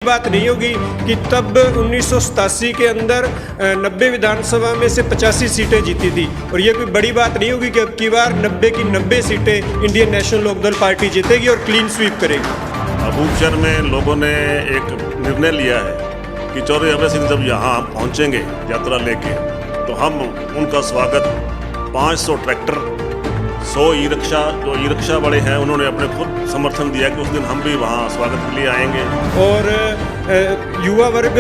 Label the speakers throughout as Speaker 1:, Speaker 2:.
Speaker 1: बात नहीं होगी कि तब 1987 के अंदर 90 विधानसभा में से 85 सीटें जीती थी, और ये कोई बड़ी बात नहीं होगी कि अब की बार 90 की 90 सीटें इंडियन नेशनल लोकदल पार्टी जीतेगी और क्लीन स्वीप करेगी।
Speaker 2: अबूबशहर में लोगों ने एक निर्णय लिया है कि चौधरी अभय सिंह जब यहाँ पहुँचेंगे यात्रा लेके, तो हम उनका स्वागत 500 ट्रैक्टर, 100 ई रिक्शा, जो ई रिक्शा वाले हैं उन्होंने अपने खुद समर्थन दिया कि उस दिन हम भी वहाँ स्वागत के लिए आएंगे।
Speaker 1: और युवा वर्ग,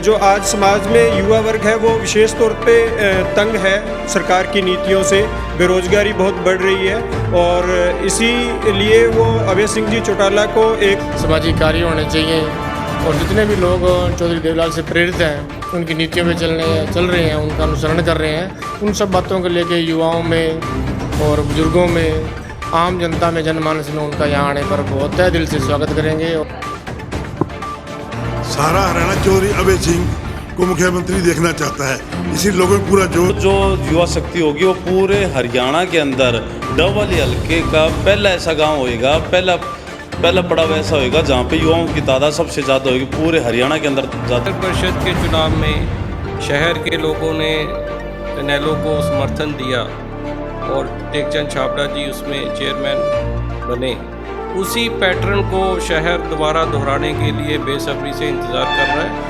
Speaker 1: जो आज समाज में युवा वर्ग है वो विशेष तौर पे तंग है सरकार की नीतियों से, बेरोजगारी बहुत बढ़ रही है, और इसीलिए वो अभय सिंह जी चौटाला को एक
Speaker 3: सामाजिक कार्य होने चाहिए, और जितने भी लोग चौधरी देवलाल से प्रेरित हैं, उनकी नीतियों में चल रहे हैं, उनका अनुसरण कर रहे हैं, उन सब बातों को लेके युवाओं में और बुजुर्गों में, आम जनता में, जनमानस में उनका यहाँ आने पर बहुत तहे दिल से स्वागत करेंगे।
Speaker 4: सारा हरियाणा चौधरी अभय सिंह को मुख्यमंत्री देखना चाहता है, इसी लोगों में पूरा जो
Speaker 5: युवा शक्ति होगी वो पूरे हरियाणा के अंदर डबल हल्के का पहला ऐसा गांव होएगा, पहला पड़ाव ऐसा होएगा जहाँ पे युवाओं की तादाद सबसे ज़्यादा होगी पूरे हरियाणा के अंदर।
Speaker 6: नगर परिषद के चुनाव में शहर के लोगों ने इनेलो को समर्थन दिया और टेकचंद छाबड़ा जी उसमें चेयरमैन बने। उसी पैटर्न को शहर दोबारा दोहराने के लिए बेसब्री से इंतज़ार कर रहा है।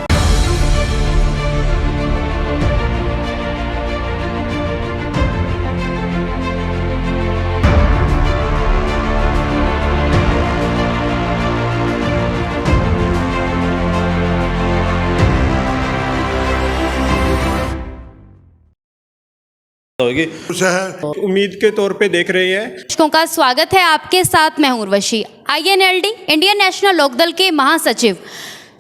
Speaker 1: उम्मीद के तौर पे देख रहे हैं।
Speaker 7: दर्शकों का स्वागत है, आपके साथ मैं हूं Urvashi. INLD Indian national Lokdal के महासचिव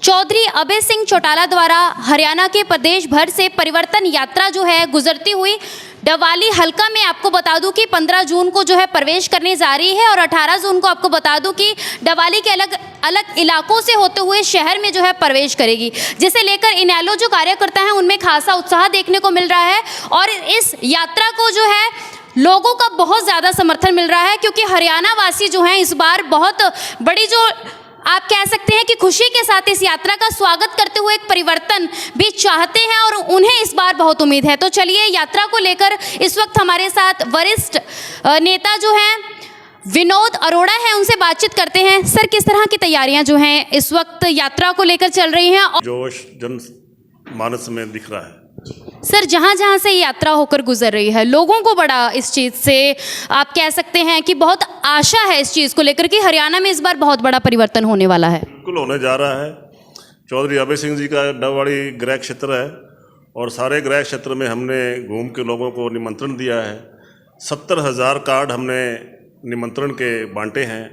Speaker 7: चौधरी अभय सिंह चौटाला द्वारा हरियाणा के प्रदेश भर से परिवर्तन यात्रा जो है गुजरती हुई डवाली हल्का में, आपको बता दूं कि 15 जून को जो है प्रवेश करने जा रही है, और 18 जून को आपको बता दूं कि डवाली के अलग अलग इलाकों से होते हुए शहर में जो है प्रवेश करेगी, जिसे लेकर इनेलो जो कार्यकर्ता हैं उनमें खासा उत्साह देखने को मिल रहा है। और इस यात्रा को जो है लोगों का बहुत ज़्यादा समर्थन मिल रहा है, क्योंकि हरियाणा वासी जो हैं इस बार बहुत बड़ी, जो आप कह सकते हैं कि खुशी के साथ इस यात्रा का स्वागत करते हुए एक परिवर्तन भी चाहते हैं, और उन्हें इस बार बहुत उम्मीद है। तो चलिए, यात्रा को लेकर इस वक्त हमारे साथ वरिष्ठ नेता जो हैं विनोद अरोड़ा हैं, उनसे बातचीत करते हैं। सर, किस तरह की तैयारियां जो हैं इस वक्त यात्रा को लेकर चल रही हैं?
Speaker 2: जोश जन मानस में दिख रहा है।
Speaker 7: सर, जहाँ जहाँ से ये यात्रा होकर गुजर रही है, लोगों को बड़ा इस चीज़ से आप कह सकते हैं कि बहुत आशा है इस चीज़ को लेकर कि हरियाणा में इस बार बहुत बड़ा परिवर्तन होने वाला है।
Speaker 2: बिल्कुल होने जा रहा है। चौधरी अभय सिंह जी का डबवाड़ी गृह क्षेत्र है, और सारे गृह क्षेत्र में हमने घूम के लोगों को निमंत्रण दिया है। 70,000 कार्ड हमने निमंत्रण के बांटे हैं,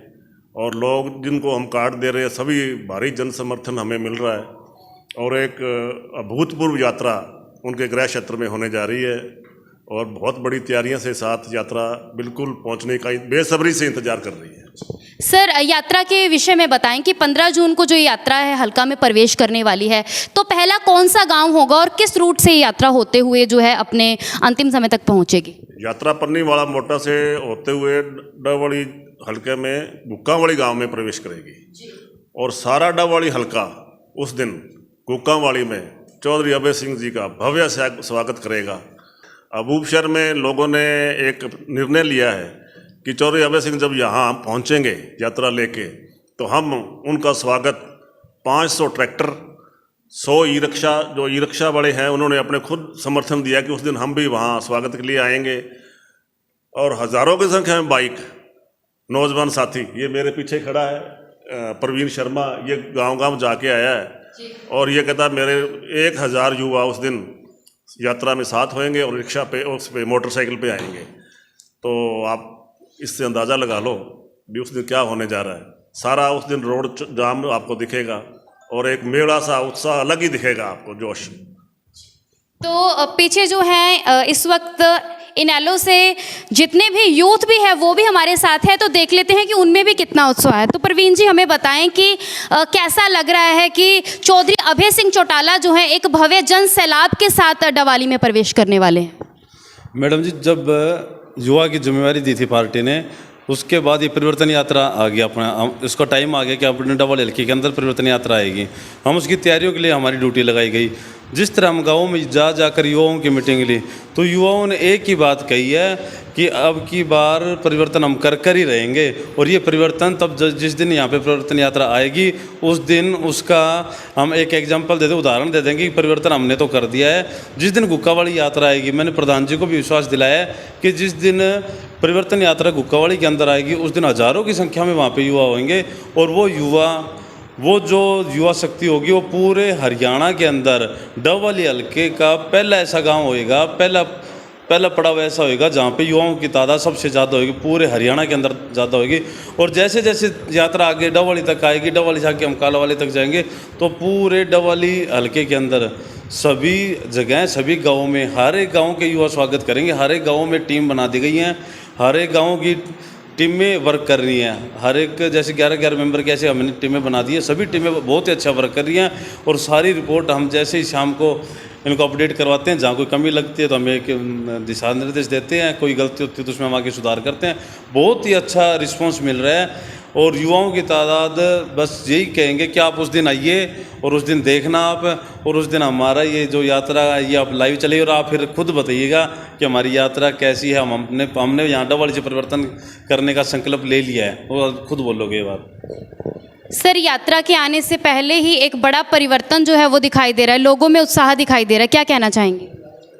Speaker 2: और लोग जिनको हम कार्ड दे रहे हैं सभी भारी जन समर्थन हमें मिल रहा है, और एक अभूतपूर्व यात्रा उनके गृह क्षेत्र में होने जा रही है, और बहुत बड़ी तैयारियों से साथ यात्रा बिल्कुल पहुंचने का बेसब्री से इंतजार कर रही है।
Speaker 7: सर, यात्रा के विषय में बताएं कि 15 जून को जो यात्रा है हल्का में प्रवेश करने वाली है, तो पहला कौन सा गांव होगा और किस रूट से यात्रा होते हुए जो है अपने अंतिम समय तक पहुंचेगी?
Speaker 2: यात्रा पन्नी वाला मोटा से होते हुए डबवाड़ी हल्के में गुक्कावाड़ी गांव में प्रवेश करेगी, और सारा डबवाड़ी हल्का उस दिन गुक्कावाड़ी में चौधरी अभय सिंह जी का भव्य स्वागत करेगा। अबूबशहर में लोगों ने एक निर्णय लिया है कि चौधरी अभय सिंह जब यहाँ पहुँचेंगे यात्रा लेके, तो हम उनका स्वागत 500 ट्रैक्टर, 100 ई रिक्शा, जो ई रिक्शा वाले हैं उन्होंने अपने खुद समर्थन दिया कि उस दिन हम भी वहाँ स्वागत के लिए आएंगे, और हज़ारों की संख्या में बाइक, नौजवान साथी, ये मेरे पीछे खड़ा है प्रवीण शर्मा, ये गांव-गांव जाके आया है, और ये कहता मेरे 1000 युवा उस दिन यात्रा में साथ होंगे और रिक्शा पे, उस पे मोटरसाइकिल पे आएंगे। तो आप इससे अंदाज़ा लगा लो भी उस दिन क्या होने जा रहा है। सारा उस दिन रोड जाम आपको दिखेगा, और एक मेला सा उत्साह अलग ही दिखेगा आपको, जोश।
Speaker 7: तो पीछे जो है इस वक्त इनेलो से जितने भी यूथ भी है वो भी हमारे साथ है, तो देख लेते हैं कि उनमें भी कितना उत्साह है। तो प्रवीण जी, हमें बताएं कि कैसा लग रहा है कि चौधरी अभय सिंह चौटाला जो है एक भव्य जन सैलाब के साथ डवाली में प्रवेश करने वाले हैं?
Speaker 5: मैडम जी, जब युवा की जिम्मेवारी दी थी पार्टी ने, उसके बाद ये परिवर्तन यात्रा आ गया अपना, इसका टाइम आ गया कि अपने डबल हल्के के अंदर परिवर्तन यात्रा आएगी। हम उसकी तैयारियों के लिए हमारी ड्यूटी लगाई गई। जिस तरह हम गाँव में जाकर युवाओं की मीटिंग ली तो युवाओं ने एक ही बात कही है कि अब की बार परिवर्तन हम कर ही रहेंगे, और ये परिवर्तन तब जिस दिन यहाँ पे परिवर्तन यात्रा आएगी उस दिन उसका हम एक एग्जांपल दे दें, उदाहरण दे देंगे कि परिवर्तन हमने तो कर दिया है। जिस दिन गुक्कावाली यात्रा आएगी, मैंने प्रधान जी को भी विश्वास दिलाया है कि जिस दिन परिवर्तन यात्रा गुक्कावाली के अंदर आएगी उस दिन हज़ारों की संख्या में वहाँ पर युवा होंगे, और वो जो युवा शक्ति होगी वो पूरे हरियाणा के अंदर डबल हल्के का पहला ऐसा गांव होएगा, पहला पड़ाव ऐसा होएगा जहाँ पे युवाओं की तादाद सबसे ज़्यादा होगी, पूरे हरियाणा के अंदर ज़्यादा होगी। और जैसे जैसे यात्रा आगे डबवाली तक आएगी, डबवाली से आके हम कालावाली तक जाएंगे, तो पूरे डबवाली हल्के के अंदर सभी जगह, सभी गाँवों में, हर एक गाँव के युवा स्वागत करेंगे। हर एक गाँव में टीम बना दी गई हैं, हर एक गाँव की टीम में वर्क कर रही हैं। हर एक जैसे 11 मेंबर के ऐसे हमने टीमें बना दी है, सभी टीमें बहुत ही अच्छा वर्क कर रही हैं, और सारी रिपोर्ट हम जैसे ही शाम को इनको अपडेट करवाते हैं। जहाँ कोई कमी लगती है तो हमें एक दिशा निर्देश देते हैं, कोई गलती होती है तो उसमें हम आगे सुधार करते हैं। बहुत ही अच्छा रिस्पॉन्स मिल रहा है, और युवाओं की तादाद बस यही कहेंगे कि आप उस दिन आइए और उस दिन देखना आप, और उस दिन हमारा ये जो यात्रा है ये आप लाइव चलिए, और आप फिर खुद बताइएगा कि हमारी यात्रा कैसी है। हमने यहाँ डबवाली से परिवर्तन करने का संकल्प ले लिया है, और खुद बोलोगे ये बात।
Speaker 7: सर, यात्रा के आने से पहले ही एक बड़ा परिवर्तन जो है वो दिखाई दे रहा है, लोगों में उत्साह दिखाई दे रहा है, क्या कहना चाहेंगे?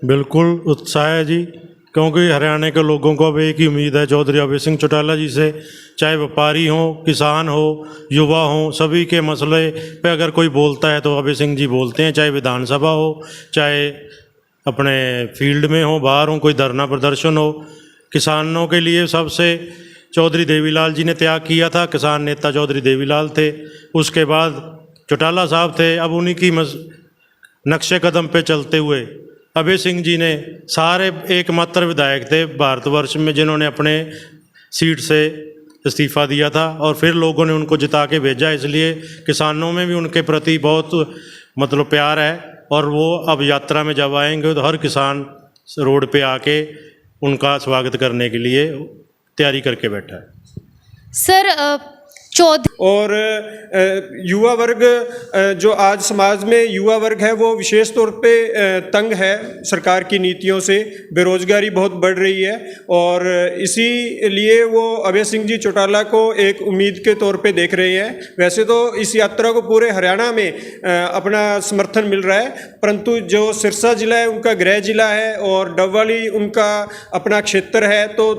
Speaker 8: बिल्कुल उत्साह है जी, क्योंकि हरियाणा के लोगों को अब एक ही उम्मीद है चौधरी अभय सिंह चौटाला जी से। चाहे व्यापारी हों, किसान हो, युवा हों, सभी के मसले पे अगर कोई बोलता है तो अभय सिंह जी बोलते हैं। चाहे विधानसभा हो, चाहे अपने फील्ड में हो, बाहर हो, कोई धरना प्रदर्शन हो, किसानों के लिए सबसे चौधरी देवीलाल जी ने त्याग किया था। किसान नेता चौधरी देवीलाल थे, उसके बाद चौटाला साहब थे। अब उन्हीं की नक्शे कदम पे चलते हुए अभय सिंह जी ने सारे एकमात्र विधायक थे भारतवर्ष में जिन्होंने अपने सीट से इस्तीफ़ा दिया था, और फिर लोगों ने उनको जिता के भेजा। इसलिए किसानों में भी उनके प्रति बहुत मतलब प्यार है, और वो अब यात्रा में जब आएंगे तो हर किसान रोड पे आके उनका स्वागत करने के लिए तैयारी करके बैठा है।
Speaker 7: सर,
Speaker 1: और युवा वर्ग जो आज समाज में युवा वर्ग है वो विशेष तौर पे तंग है सरकार की नीतियों से। बेरोजगारी बहुत बढ़ रही है, और इसीलिए वो अभय सिंह जी चौटाला को एक उम्मीद के तौर पे देख रहे हैं। वैसे तो इस यात्रा को पूरे हरियाणा में अपना समर्थन मिल रहा है, परंतु जो सिरसा जिला है उनका गृह जिला है, और डबवाली उनका अपना क्षेत्र है, तो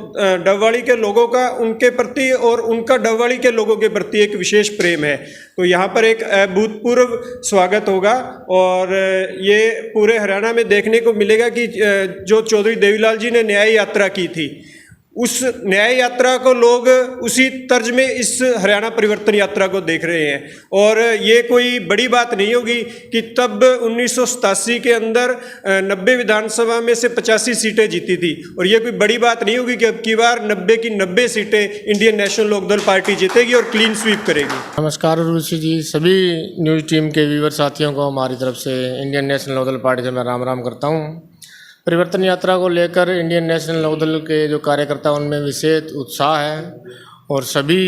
Speaker 1: डबवाली के लोगों का उनके प्रति और उनका डबवाली के लोगों के प्रति एक विशेष प्रेम है। तो यहाँ पर एक अभूतपूर्व स्वागत होगा, और ये पूरे हरियाणा में देखने को मिलेगा कि जो चौधरी देवीलाल जी ने न्याय यात्रा की थी, उस न्याय यात्रा को लोग उसी तर्ज में इस हरियाणा परिवर्तन यात्रा को देख रहे हैं। और ये कोई बड़ी बात नहीं होगी कि तब 1987 के अंदर 90 विधानसभा में से 85 सीटें जीती थी, और ये कोई बड़ी बात नहीं होगी कि अब की बार 90 की 90 सीटें इंडियन नेशनल लोकदल पार्टी जीतेगी और क्लीन स्वीप करेगी।
Speaker 3: नमस्कार उर्वशी जी, सभी न्यूज़ टीम के व्यूवर साथियों को हमारी तरफ से इंडियन नेशनल लोकदल पार्टी से मैं राम राम करता हूँ। परिवर्तन यात्रा को लेकर इंडियन नेशनल लोकदल के जो कार्यकर्ता उनमें विशेष उत्साह है, और सभी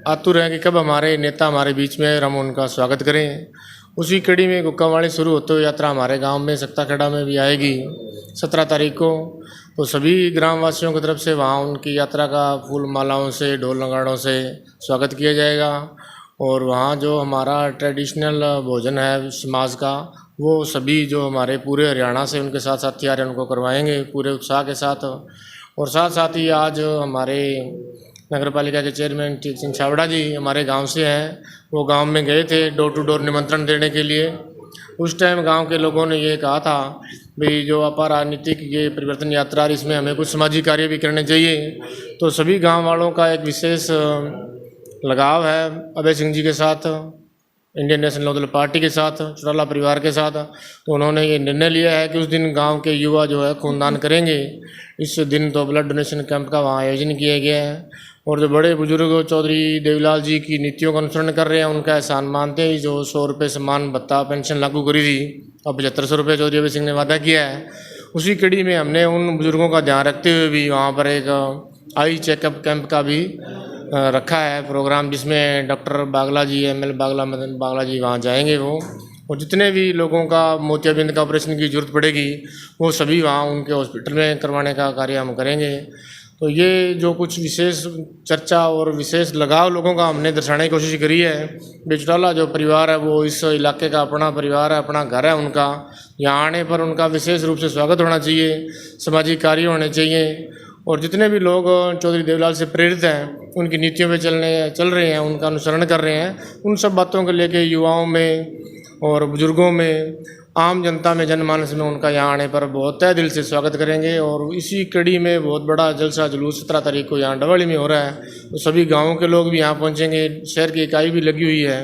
Speaker 3: आतुर हैं कि कब हमारे नेता हमारे बीच में हम उनका स्वागत करें। उसी कड़ी में गुक्कावाली शुरू होते हुए यात्रा हमारे गांव में सक्ताखेड़ा में भी आएगी 17 तारीख को। तो सभी ग्रामवासियों की तरफ से वहां उनकी यात्रा का फूल मालाओं से, ढोल नगाड़ों से स्वागत किया जाएगा, और वहाँ जो हमारा ट्रेडिशनल भोजन है समाज का, वो सभी जो हमारे पूरे हरियाणा से उनके साथ साथ तैयारी उनको करवाएंगे पूरे उत्साह के साथ। और साथ साथ ही आज हमारे नगर पालिका के चेयरमैन टेक चंद छाबड़ा जी हमारे गांव से हैं, वो गांव में गए थे डोर टू डोर निमंत्रण देने के लिए। उस टाइम गांव के लोगों ने ये कहा था भाई जो अपाराजनीतिक ये परिवर्तन यात्रा इसमें हमें कुछ सामाजिक कार्य भी करने चाहिए। तो सभी गाँव वालों का एक विशेष लगाव है अभय सिंह जी के साथ, इंडियन नेशनल लोकदल पार्टी के साथ, चौटाला परिवार के साथ। तो उन्होंने ये निर्णय लिया है कि उस दिन गांव के युवा जो है खूनदान करेंगे। इस दिन तो ब्लड डोनेशन कैंप का वहाँ आयोजन किया गया है, और जो बड़े बुजुर्ग चौधरी देवीलाल जी की नीतियों का अनुसरण कर रहे हैं उनका एहसान मानते ही जो 100 रुपये सम्मान भत्ता पेंशन लागू करी थी, अब 7500 रुपये चौधरी अभय सिंह ने वादा किया है। उसी कड़ी में हमने उन बुजुर्गों का ध्यान रखते हुए भी वहाँ पर एक आई चेकअप कैंप का भी रखा है प्रोग्राम, जिसमें डॉक्टर बागला जी, एमएल बागला, मदन बागला जी वहाँ जाएंगे वो, और जितने भी लोगों का मोतियाबिंद का ऑपरेशन की ज़रूरत पड़ेगी वो सभी वहाँ उनके हॉस्पिटल में करवाने का कार्य हम करेंगे। तो ये जो कुछ विशेष चर्चा और विशेष लगाव लोगों का हमने दर्शाने की कोशिश करी है। बेचौटाला जो परिवार है वो इस इलाके का अपना परिवार है, अपना घर है उनका। यहाँ आने पर उनका विशेष रूप से स्वागत होना चाहिए, सामाजिक कार्य होने चाहिए, और जितने भी लोग चौधरी देवलाल से प्रेरित हैं, उनकी नीतियों पे चल रहे हैं, उनका अनुसरण कर रहे हैं, उन सब बातों को लेके युवाओं में और बुजुर्गों में, आम जनता में, जनमानस में उनका यहाँ आने पर बहुत तहे दिल से स्वागत करेंगे। और इसी कड़ी में बहुत बड़ा जलसा जुलूस 17 तारीख को यहाँ डवाली में हो रहा है, तो सभी गाँवों के लोग भी यहाँ पहुँचेंगे। शहर की इकाई भी लगी हुई है,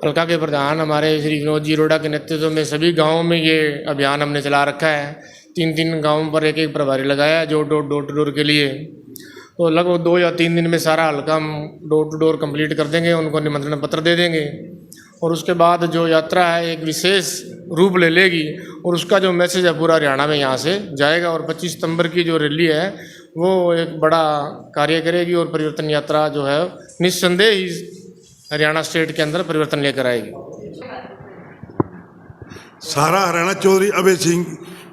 Speaker 3: हल्का के प्रधान हमारे श्री विनोद जी रोड़ा के नेतृत्व में सभी गाँवों में ये अभियान हमने चला रखा है। 3 गाँवों पर एक प्रभारी लगाया है जो डोर टू डोर के लिए। तो लगभग 2 या 3 दिन में सारा हल्का हम डोर टू डोर कंप्लीट कर देंगे, उनको निमंत्रण पत्र दे देंगे, और उसके बाद जो यात्रा है एक विशेष रूप ले लेगी, और उसका जो मैसेज है पूरा हरियाणा में यहाँ से जाएगा। और 25 सितंबर की जो रैली है वो एक बड़ा कार्य करेगी, और परिवर्तन यात्रा जो है निस्संदेह ही हरियाणा स्टेट के अंदर परिवर्तन लेकर आएगी।
Speaker 4: सारा हरियाणा चौधरी अभय सिंह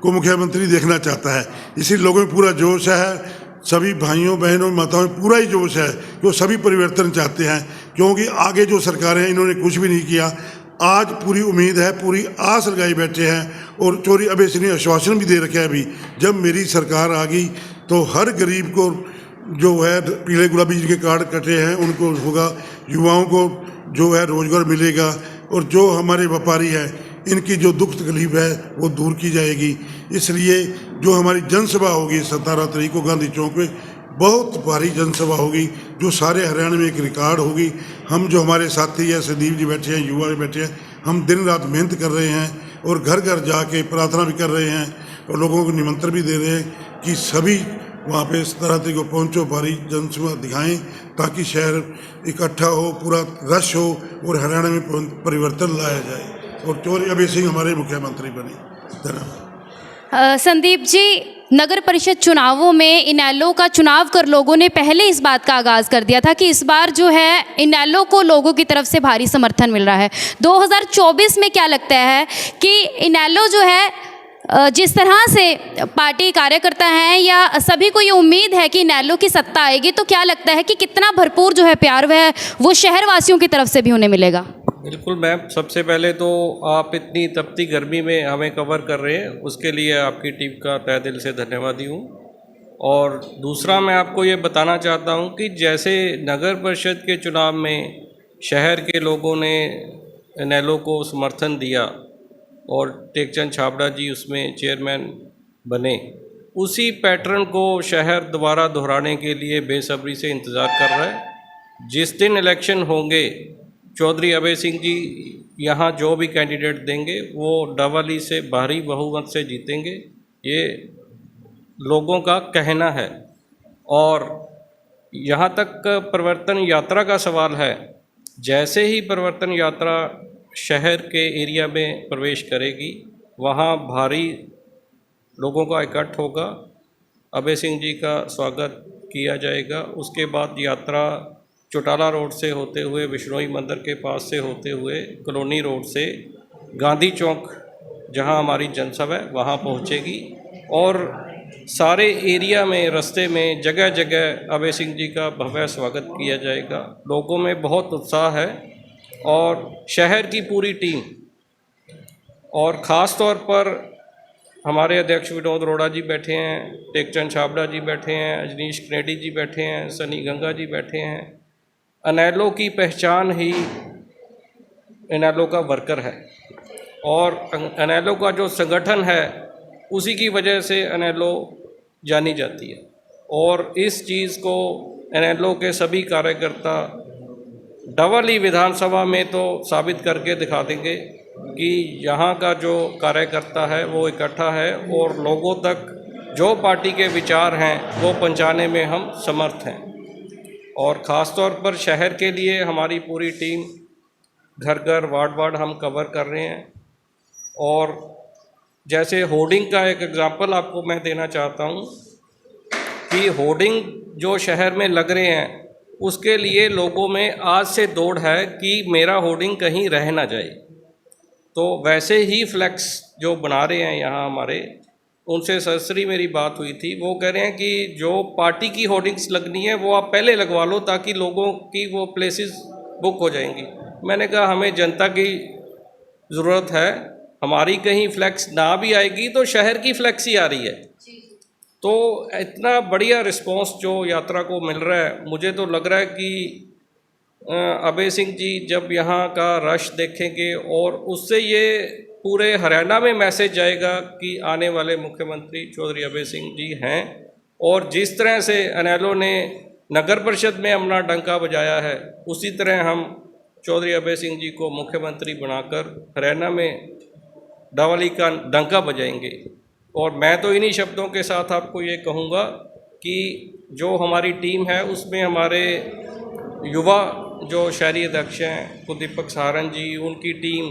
Speaker 4: को मुख्यमंत्री देखना चाहता है, इसी लोगों में पूरा जोश है। सभी भाइयों बहनों माताओं में पूरा ही जोश है कि वो सभी परिवर्तन चाहते हैं, क्योंकि आगे जो सरकारें हैं इन्होंने कुछ भी नहीं किया। आज पूरी उम्मीद है, पूरी आस लगाई बैठे हैं, और चौधरी अभय सिंह ने आश्वासन भी दे रखा है अभी, जब मेरी सरकार आ गई तो हर गरीब को जो है पीले गुलाबी जिनके कार्ड कटे हैं उनको होगा, युवाओं को जो है रोजगार मिलेगा, और जो हमारे व्यापारी हैं इनकी जो दुख तकलीफ है वो दूर की जाएगी। इसलिए जो हमारी जनसभा होगी 17 तारीख को गांधी चौक में, बहुत भारी जनसभा होगी जो सारे हरियाणा में एक रिकॉर्ड होगी। हम जो हमारे साथी हैं, संदीप जी बैठे हैं, युवा भी बैठे हैं, हम दिन रात मेहनत कर रहे हैं और घर घर जाके प्रार्थना भी कर रहे हैं, और लोगों को निमंत्रण भी दे रहे हैं कि सभी वहाँ पे 17 तारीख को पहुँचो, भारी जनसभा दिखाएं, ताकि शहर इकट्ठा हो, पूरा रश हो, और हरियाणा में परिवर्तन लाया जाए, और चौधरी अभय सिंह हमारे मुख्यमंत्री बने। धन्यवाद।
Speaker 7: संदीप जी, नगर परिषद चुनावों में इनेलो का चुनाव कर लोगों ने पहले इस बात का आगाज़ कर दिया था कि इस बार जो है इनेलो को लोगों की तरफ से भारी समर्थन मिल रहा है। 2024 में क्या लगता है कि इनेलो जो है जिस तरह से पार्टी कार्यकर्ता हैं या सभी को ये उम्मीद है कि इनेलो की सत्ता आएगी, तो क्या लगता है कि कितना भरपूर जो है प्यार वह वो शहरवासियों की तरफ से भी उन्हें मिलेगा?
Speaker 6: बिल्कुल मैम, सबसे पहले तो आप इतनी तपती गर्मी में हमें कवर कर रहे हैं, उसके लिए आपकी टीम का तहे दिल से धन्यवादी हूँ। और दूसरा मैं आपको ये बताना चाहता हूँ कि जैसे नगर परिषद के चुनाव में शहर के लोगों ने इनेलो को समर्थन दिया और टेकचंद छाबड़ा जी उसमें चेयरमैन बने, उसी पैटर्न को शहर दोबारा दोहराने के लिए बेसब्री से इंतज़ार कर रहा है। जिस दिन इलेक्शन होंगे, चौधरी अभय सिंह जी यहाँ जो भी कैंडिडेट देंगे वो डबली से भारी बहुमत से जीतेंगे, ये लोगों का कहना है। और यहाँ तक परिवर्तन यात्रा का सवाल है, जैसे ही परिवर्तन यात्रा शहर के एरिया में प्रवेश करेगी, वहाँ भारी लोगों का इकट्ठ होगा, अभय सिंह जी का स्वागत किया जाएगा। उसके बाद यात्रा चौटाला रोड से होते हुए, विश्नोई मंदिर के पास से होते हुए, कॉलोनी रोड से गांधी चौक जहां हमारी जनसभा है वहां पहुंचेगी, और सारे एरिया में रास्ते में जगह जगह अभय सिंह जी का भव्य स्वागत किया जाएगा। लोगों में बहुत उत्साह है, और शहर की पूरी टीम, और ख़ास तौर पर हमारे अध्यक्ष विनोद रोड़ा जी बैठे हैं, टेकचंद छाबड़ा जी बैठे हैं, अजनीश कनेडी जी बैठे हैं, सनी गंगा जी बैठे हैं। इनेलो की पहचान ही इनेलो का वर्कर है, और इनेलो का जो संगठन है उसी की वजह से इनेलो जानी जाती है। और इस चीज़ को इनेलो के सभी कार्यकर्ता डबली विधानसभा में तो साबित करके दिखा देंगे कि यहाँ का जो कार्यकर्ता है वो इकट्ठा है, और लोगों तक जो पार्टी के विचार हैं वो पहुँचाने में हम समर्थ हैं। और ख़ास तौर पर शहर के लिए हमारी पूरी टीम घर घर वार्ड हम कवर कर रहे हैं। और जैसे होर्डिंग का एक एग्जांपल आपको मैं देना चाहता हूँ कि होर्डिंग जो शहर में लग रहे हैं उसके लिए लोगों में आज से दौड़ है कि मेरा होर्डिंग कहीं रह ना जाए। तो वैसे ही फ्लैक्स जो बना रहे हैं यहाँ हमारे, उनसे सरसरी मेरी बात हुई थी, वो कह रहे हैं कि जो पार्टी की होर्डिंग्स लगनी है वो आप पहले लगवा लो ताकि लोगों की वो प्लेसेस बुक हो जाएंगी। मैंने कहा हमें जनता की ज़रूरत है, हमारी कहीं फ्लैक्स ना भी आएगी तो शहर की फ्लैक्स ही आ रही है। तो इतना बढ़िया रिस्पांस जो यात्रा को मिल रहा है, मुझे तो लग रहा है कि अभय सिंह जी जब यहाँ का रश देखेंगे और उससे ये पूरे हरियाणा में मैसेज जाएगा कि आने वाले मुख्यमंत्री चौधरी अभय सिंह जी हैं। और जिस तरह से इनेलो ने नगर परिषद में अपना डंका बजाया है, उसी तरह हम चौधरी अभय सिंह जी को मुख्यमंत्री बनाकर हरियाणा में डावली का डंका बजाएंगे। और मैं तो इन्हीं शब्दों के साथ आपको ये कहूँगा कि जो हमारी टीम है उसमें हमारे युवा जो शहरी अध्यक्ष हैं कुलदीपक सहारण जी, उनकी टीम